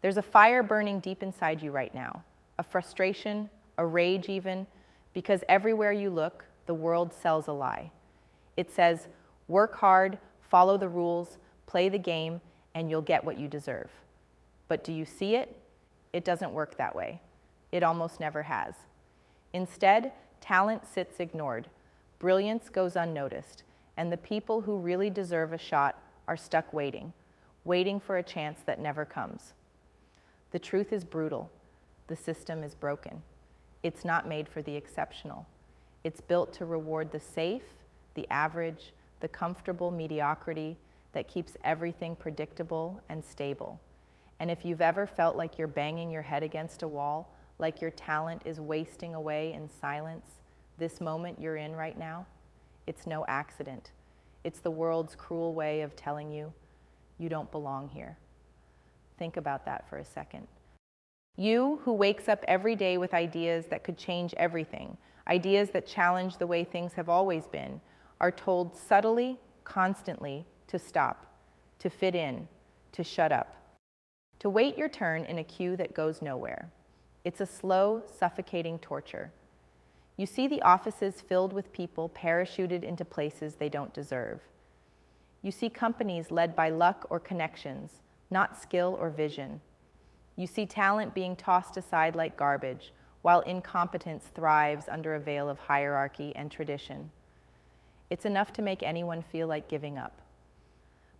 There's a fire burning deep inside you right now, a frustration, a rage even, because everywhere you look, the world sells a lie. It says, work hard, follow the rules, play the game, and you'll get what you deserve. But do you see it? It doesn't work that way. It almost never has. Instead, talent sits ignored, brilliance goes unnoticed, and the people who really deserve a shot are stuck waiting for a chance that never comes. The truth is brutal. The system is broken. It's not made for the exceptional. It's built to reward the safe, the average, the comfortable mediocrity that keeps everything predictable and stable. And if you've ever felt like you're banging your head against a wall, like your talent is wasting away in silence, this moment you're in right now, it's no accident. It's the world's cruel way of telling you, you don't belong here. Think about that for a second. You who wakes up every day with ideas that could change everything, ideas that challenge the way things have always been, are told subtly, constantly, to stop, to fit in, to shut up, to wait your turn in a queue that goes nowhere. It's a slow, suffocating torture. You see the offices filled with people parachuted into places they don't deserve. You see companies led by luck or connections, not skill or vision. You see talent being tossed aside like garbage, while incompetence thrives under a veil of hierarchy and tradition. It's enough to make anyone feel like giving up.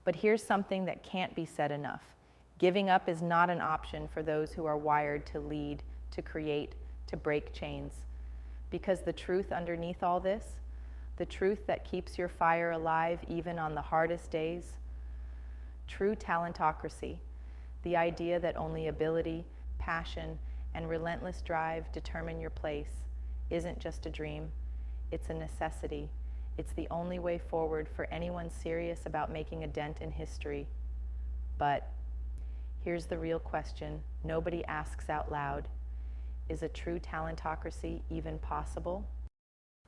But here's something that can't be said enough. Giving up is not an option for those who are wired to lead, to create, to break chains. Because the truth underneath all this, the truth that keeps your fire alive even on the hardest days, true talentocracy, the idea that only ability, passion, and relentless drive determine your place, isn't just a dream, it's a necessity. It's the only way forward for anyone serious about making a dent in history. But here's the real question nobody asks out loud. Is a true talentocracy even possible?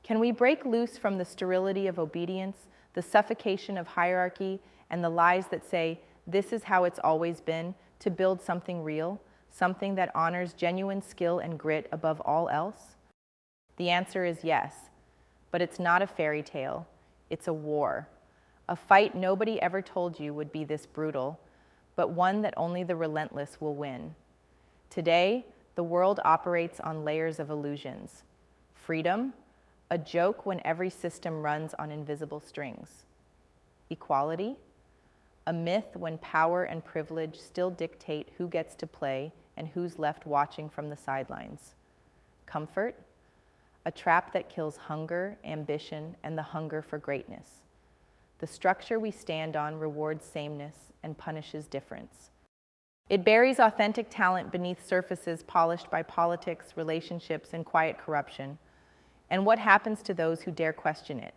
Can we break loose from the sterility of obedience, the suffocation of hierarchy, and the lies that say, this is how it's always been, to build something real, something that honors genuine skill and grit above all else? The answer is yes, but it's not a fairy tale. It's a war, a fight nobody ever told you would be this brutal, but one that only the relentless will win. Today, the world operates on layers of illusions. Freedom, a joke when every system runs on invisible strings. Equality, a myth when power and privilege still dictate who gets to play and who's left watching from the sidelines. Comfort, a trap that kills hunger, ambition, and the hunger for greatness. The structure we stand on rewards sameness and punishes difference. It buries authentic talent beneath surfaces polished by politics, relationships, and quiet corruption. And what happens to those who dare question it?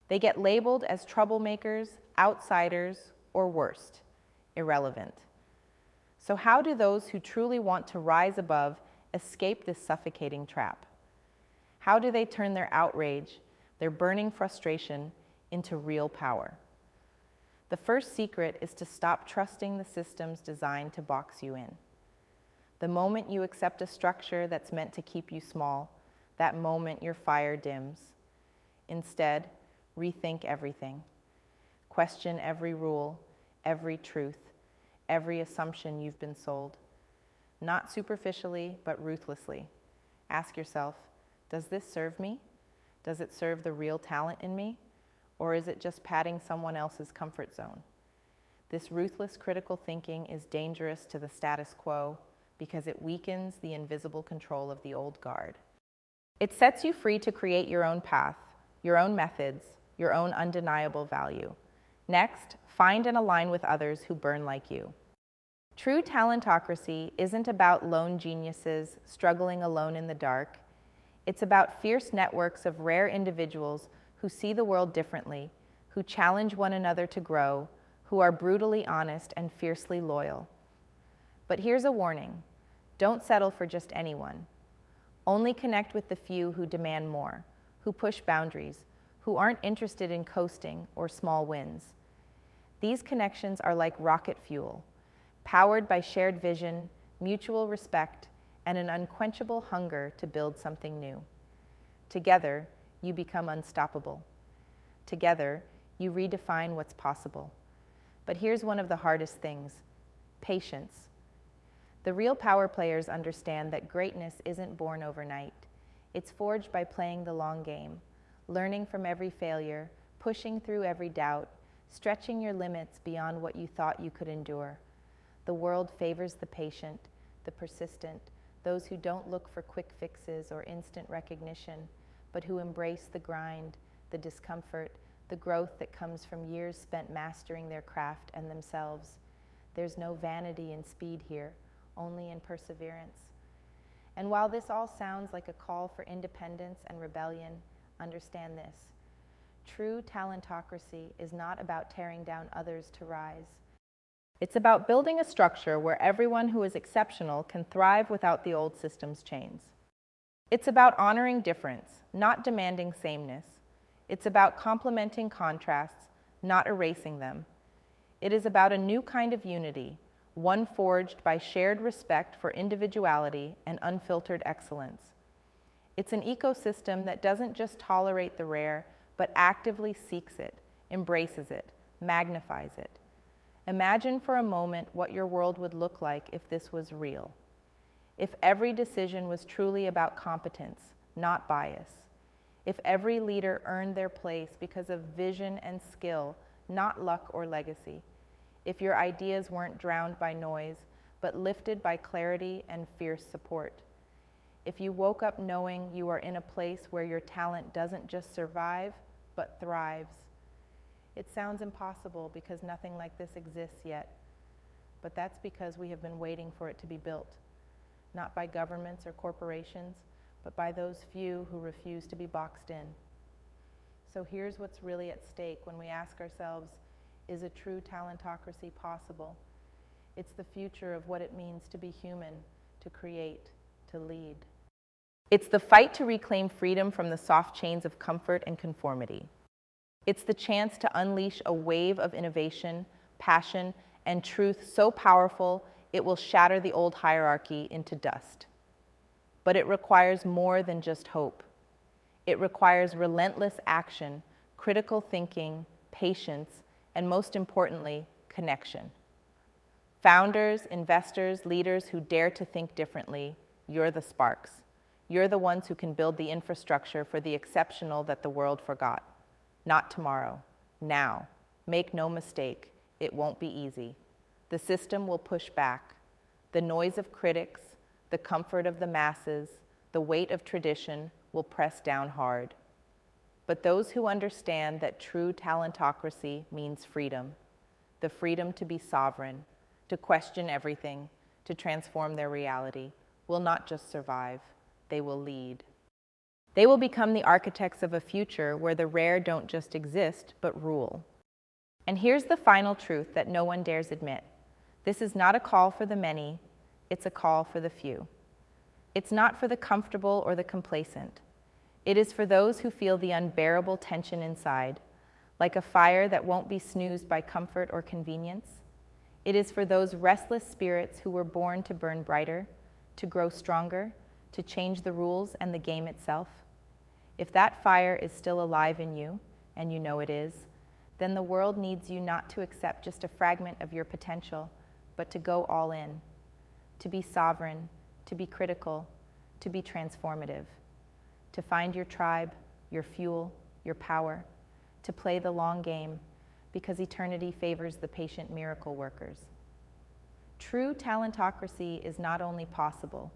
They get labeled as troublemakers, outsiders, or worst, irrelevant. So how do those who truly want to rise above escape this suffocating trap? How do they turn their outrage, their burning frustration, into real power? The first secret is to stop trusting the systems designed to box you in. The moment you accept a structure that's meant to keep you small, that moment your fire dims. Instead, rethink everything. Question every rule, every truth, every assumption you've been sold. Not superficially, but ruthlessly. Ask yourself, does this serve me? Does it serve the real talent in me? Or is it just padding someone else's comfort zone? This ruthless critical thinking is dangerous to the status quo because it weakens the invisible control of the old guard. It sets you free to create your own path, your own methods, your own undeniable value. Next, find and align with others who burn like you. True talentocracy isn't about lone geniuses struggling alone in the dark. It's about fierce networks of rare individuals who see the world differently, who challenge one another to grow, who are brutally honest and fiercely loyal. But here's a warning. Don't settle for just anyone. Only connect with the few who demand more, who push boundaries, who aren't interested in coasting or small wins. These connections are like rocket fuel. powered by shared vision, mutual respect, and an unquenchable hunger to build something new. Together, you become unstoppable. Together, you redefine what's possible. But here's one of the hardest things: patience. The real power players understand that greatness isn't born overnight. It's forged by playing the long game, learning from every failure, pushing through every doubt, stretching your limits beyond what you thought you could endure. The world favors the patient, the persistent, those who don't look for quick fixes or instant recognition, but who embrace the grind, the discomfort, the growth that comes from years spent mastering their craft and themselves. There's no vanity in speed here, only in perseverance. And while this all sounds like a call for independence and rebellion, understand this: true talentocracy is not about tearing down others to rise. It's about building a structure where everyone who is exceptional can thrive without the old system's chains. It's about honoring difference, not demanding sameness. It's about complementing contrasts, not erasing them. It is about a new kind of unity, one forged by shared respect for individuality and unfiltered excellence. It's an ecosystem that doesn't just tolerate the rare, but actively seeks it, embraces it, magnifies it. Imagine for a moment what your world would look like if this was real. If every decision was truly about competence, not bias. If every leader earned their place because of vision and skill, not luck or legacy. If your ideas weren't drowned by noise, but lifted by clarity and fierce support. If you woke up knowing you are in a place where your talent doesn't just survive, but thrives. It sounds impossible because nothing like this exists yet, but that's because we have been waiting for it to be built, not by governments or corporations, but by those few who refuse to be boxed in. So here's what's really at stake when we ask ourselves, is a true talentocracy possible? It's the future of what it means to be human, to create, to lead. It's the fight to reclaim freedom from the soft chains of comfort and conformity. It's the chance to unleash a wave of innovation, passion, and truth so powerful it will shatter the old hierarchy into dust. But it requires more than just hope. It requires relentless action, critical thinking, patience, and most importantly, connection. Founders, investors, leaders who dare to think differently, you're the sparks. You're the ones who can build the infrastructure for the exceptional that the world forgot. Not tomorrow, now. Make no mistake, it won't be easy. The system will push back. The noise of critics, the comfort of the masses, the weight of tradition will press down hard. But those who understand that true talentocracy means freedom, the freedom to be sovereign, to question everything, to transform their reality, will not just survive, they will lead. They will become the architects of a future where the rare don't just exist, but rule. And here's the final truth that no one dares admit. This is not a call for the many, it's a call for the few. It's not for the comfortable or the complacent. It is for those who feel the unbearable tension inside, like a fire that won't be snoozed by comfort or convenience. It is for those restless spirits who were born to burn brighter, to grow stronger, to change the rules and the game itself. If that fire is still alive in you, and you know it is, then the world needs you not to accept just a fragment of your potential, but to go all in, to be sovereign, to be critical, to be transformative, to find your tribe, your fuel, your power, to play the long game, because eternity favors the patient miracle workers. True talentocracy is not only possible,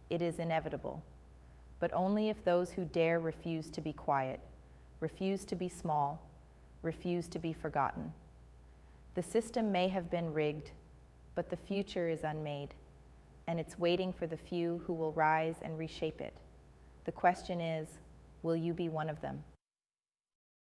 it is inevitable, but only if those who dare refuse to be quiet, refuse to be small, refuse to be forgotten. The system may have been rigged, but the future is unmade, and it's waiting for the few who will rise and reshape it. The question is, will you be one of them?